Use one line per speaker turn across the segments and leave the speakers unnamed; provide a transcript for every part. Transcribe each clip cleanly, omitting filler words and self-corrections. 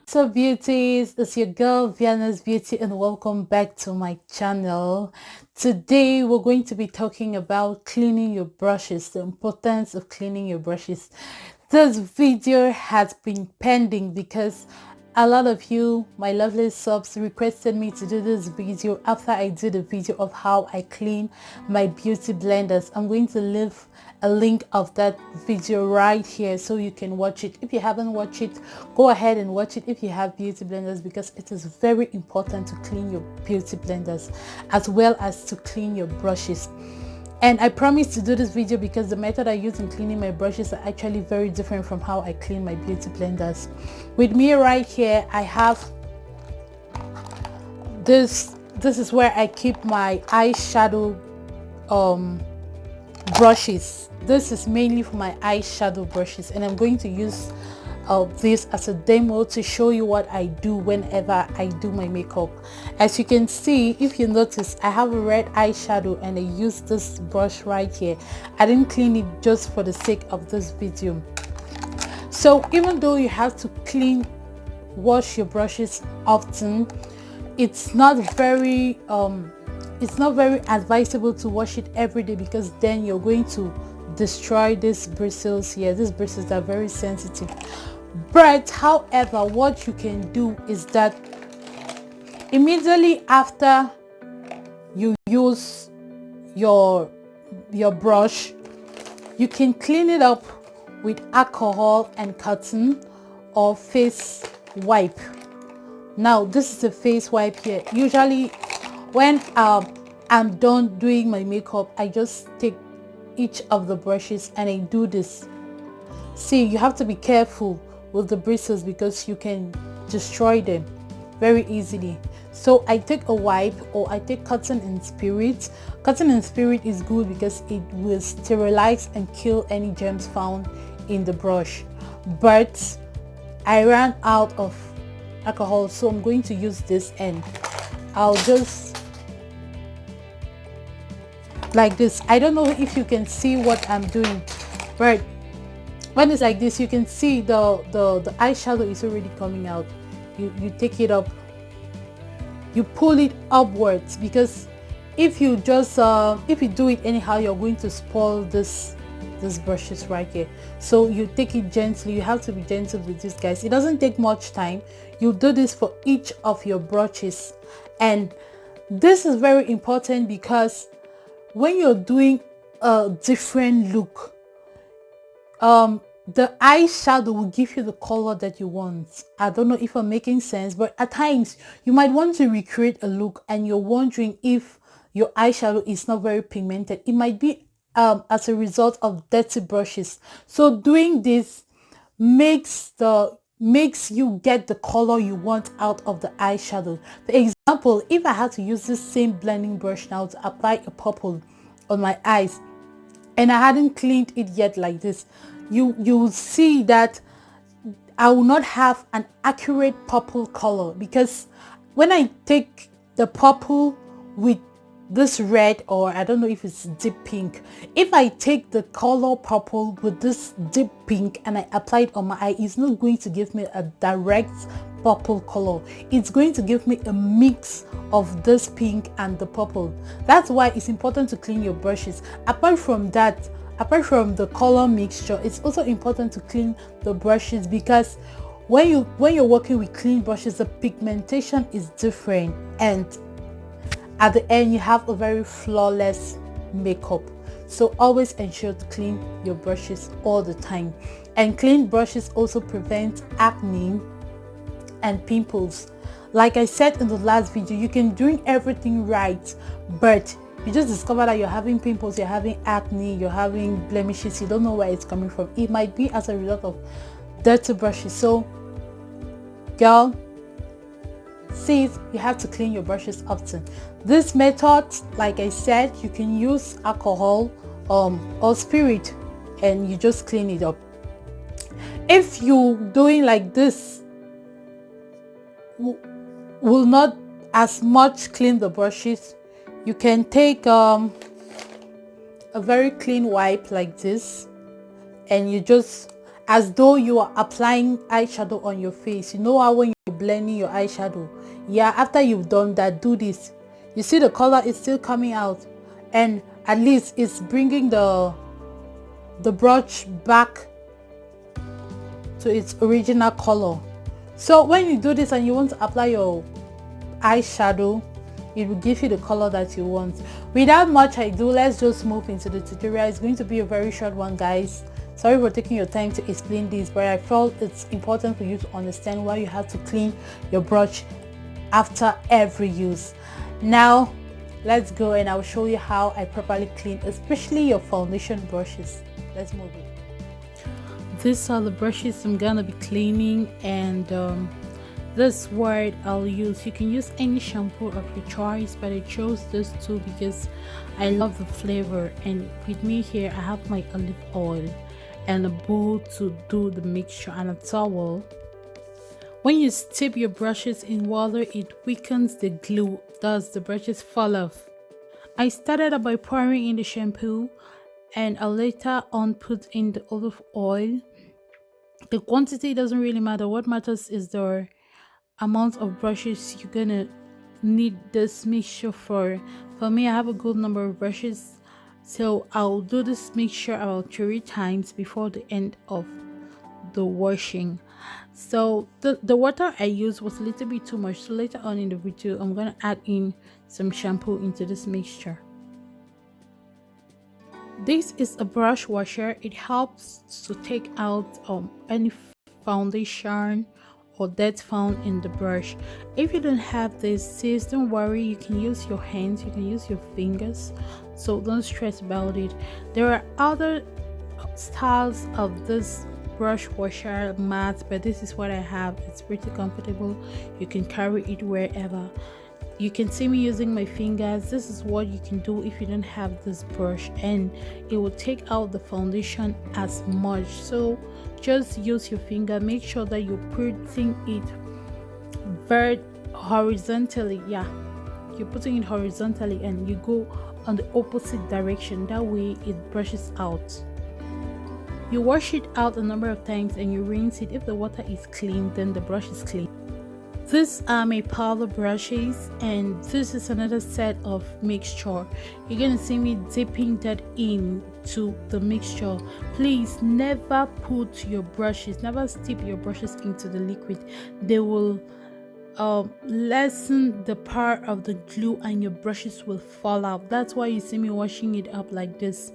So beauties, it's your girl Viana's Beauty and welcome back to my channel. Today we're going to be talking about cleaning your brushes, the importance of cleaning your brushes. This video has been pending because a lot of you, my lovely subs, requested me to do this video after I did a video of how I clean my beauty blenders. I'm going to leave a link of that video right here so you can watch it. If you haven't watched it, go ahead and watch it if you have beauty blenders, because it is very important to clean your beauty blenders as well as to clean your brushes. And I promise to do this video because the method I use in cleaning my brushes are actually very different from how I clean my beauty blenders. With me right here, I have this is where I keep my eyeshadow brushes. This is mainly for my eyeshadow brushes, and I'm going to use this as a demo to show you what I do whenever I do my makeup. As you can see, if you notice, I have a red eyeshadow and I use this brush right here. I didn't clean it just for the sake of this video. So even though you have to wash your brushes often, it's not very advisable to wash it every day, because then you're going to destroy these bristles here. These bristles are very sensitive. But however, what you can do is that immediately after you use your brush, you can clean it up with alcohol and cotton or face wipe. Now this is a face wipe here. Usually when I'm done doing my makeup, I just take each of the brushes and I do this. See, you have to be careful with the bristles because you can destroy them very easily. So I take a wipe, or I take cotton and spirit. Cotton and spirit is good because it will sterilize and kill any germs found in the brush. But I ran out of alcohol, so I'm going to use this, and I'll just like this. I don't know if you can see what I'm doing, but when it's like this, you can see the eyeshadow is already coming out. You take it up, you pull it upwards, because if you just if you do it anyhow, you're going to spoil these brushes right here. So you take it gently. You have to be gentle with this, guys. It doesn't take much time. You do this for each of your brushes, and this is very important because when you're doing a different look, the eyeshadow will give you the color that you want. I don't know if I'm making sense, but at times you might want to recreate a look and you're wondering if your eyeshadow is not very pigmented. It might be as a result of dirty brushes. So doing this makes you get the color you want out of the eyeshadow. For example, if I had to use this same blending brush now to apply a purple on my eyes, and I hadn't cleaned it yet like this, you will see that I will not have an accurate purple color, because when I take the purple with this red, or I don't know if it's deep pink, if I take the color purple with this deep pink and I apply it on my eye, it's not going to give me a direct purple color. It's going to give me a mix of this pink and the purple. That's why it's important to clean your brushes. Apart from that, apart from the color mixture, it's also important to clean the brushes, because when you're working with clean brushes, the pigmentation is different, and at the end you have a very flawless makeup. So always ensure to clean your brushes all the time. And clean brushes also prevent acne and pimples. Like I said in the last video, you can do everything right, but you just discover that you're having pimples, you're having acne, you're having blemishes, you don't know where it's coming from. It might be as a result of dirty brushes. So girl, sis, you have to clean your brushes often. This method, like I said, you can use alcohol or spirit, and you just clean it up. If you doing like this, will not as much clean the brushes, you can take a very clean wipe like this, and you just as though you are applying eyeshadow on your face. You know how when you're blending your eyeshadow, yeah, after you've done that, do this. You see the color is still coming out, and at least it's bringing the brush back to its original color. So when you do this and you want to apply your eyeshadow, it will give you the color that you want. Without much ado, let's just move into the tutorial. It's going to be a very short one, guys. Sorry for taking your time to explain this, but I felt it's important for you to understand why you have to clean your brush after every use. Now let's go and I'll show you how I properly clean, especially your foundation brushes. Let's move it. These are the brushes I'm gonna be cleaning, and this word I'll use. You can use any shampoo of your choice, but I chose this two because I love the flavor. And with me here I have my olive oil and a bowl to do the mixture and a towel. When you steep your brushes in water, it weakens the glue, thus the brushes fall off. I started by pouring in the shampoo, and I later on put in the olive oil. The quantity doesn't really matter. What matters is the amount of brushes you're gonna need this mixture for. For me, I have a good number of brushes, so I'll do this mixture about 3 times before the end of the washing. So the water I used was a little bit too much, so later on in the video I'm gonna add in some shampoo into this mixture. This is a brush washer. It helps to take out any foundation or dirt found in the brush. If you don't have this, sis, don't worry, you can use your hands, you can use your fingers, so don't stress about it. There are other styles of this brush washer mat, but this is what I have. It's pretty comfortable, you can carry it wherever. You can see me using my fingers. This is what you can do if you don't have this brush, and it will take out the foundation as much. So just use your finger. Make sure that you're putting it very horizontally. Yeah, you're putting it horizontally and you go on the opposite direction. That way it brushes out. You wash it out a number of times and you rinse it. If the water is clean, then the brush is clean. These are my powder brushes, and this is another set of mixture. You're gonna see me dipping that into the mixture. Please never put your brushes, never steep your brushes into the liquid. They will lessen the power of the glue and your brushes will fall out. That's why you see me washing it up like this.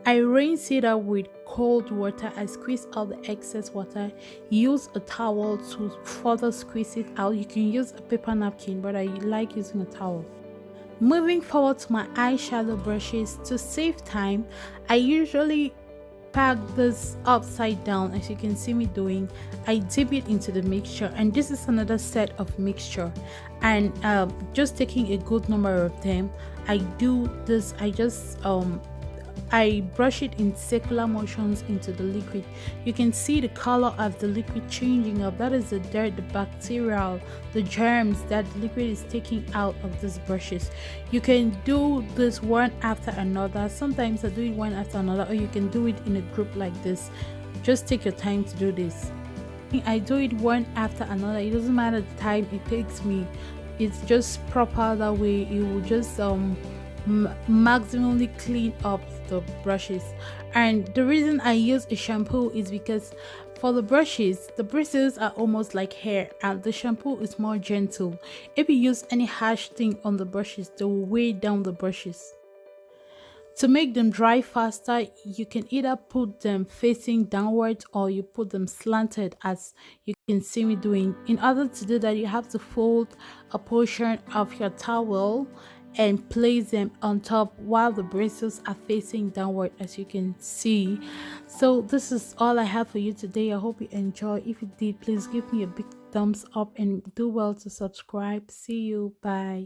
I rinse it out with cold water. I squeeze out the excess water. Use a towel to further squeeze it out. You can use a paper napkin, but I like using a towel. Moving forward to my eyeshadow brushes, to save time, I usually pack this upside down, as you can see me doing. I dip it into the mixture, and this is another set of mixture, and just taking a good number of them. I do this, I brush it in circular motions into the liquid. You can see the color of the liquid changing up. That is the dirt, the bacterial, the germs that the liquid is taking out of these brushes. You can do this one after another. Sometimes I do it one after another, or you can do it in a group like this. Just take your time to do this. I do it one after another. It doesn't matter the time it takes me. It's just proper that way. It will just maximally clean up the brushes. And the reason I use a shampoo is because for the brushes, the bristles are almost like hair and the shampoo is more gentle. If you use any harsh thing on the brushes, they will weigh down the brushes. To make them dry faster, you can either put them facing downwards or you put them slanted, as you can see me doing. In order to do that, you have to fold a portion of your towel and place them on top while the bristles are facing downward, as you can see. So this is all I have for you today. I hope you enjoy. If you did, please give me a big thumbs up and do well to subscribe. See you. Bye.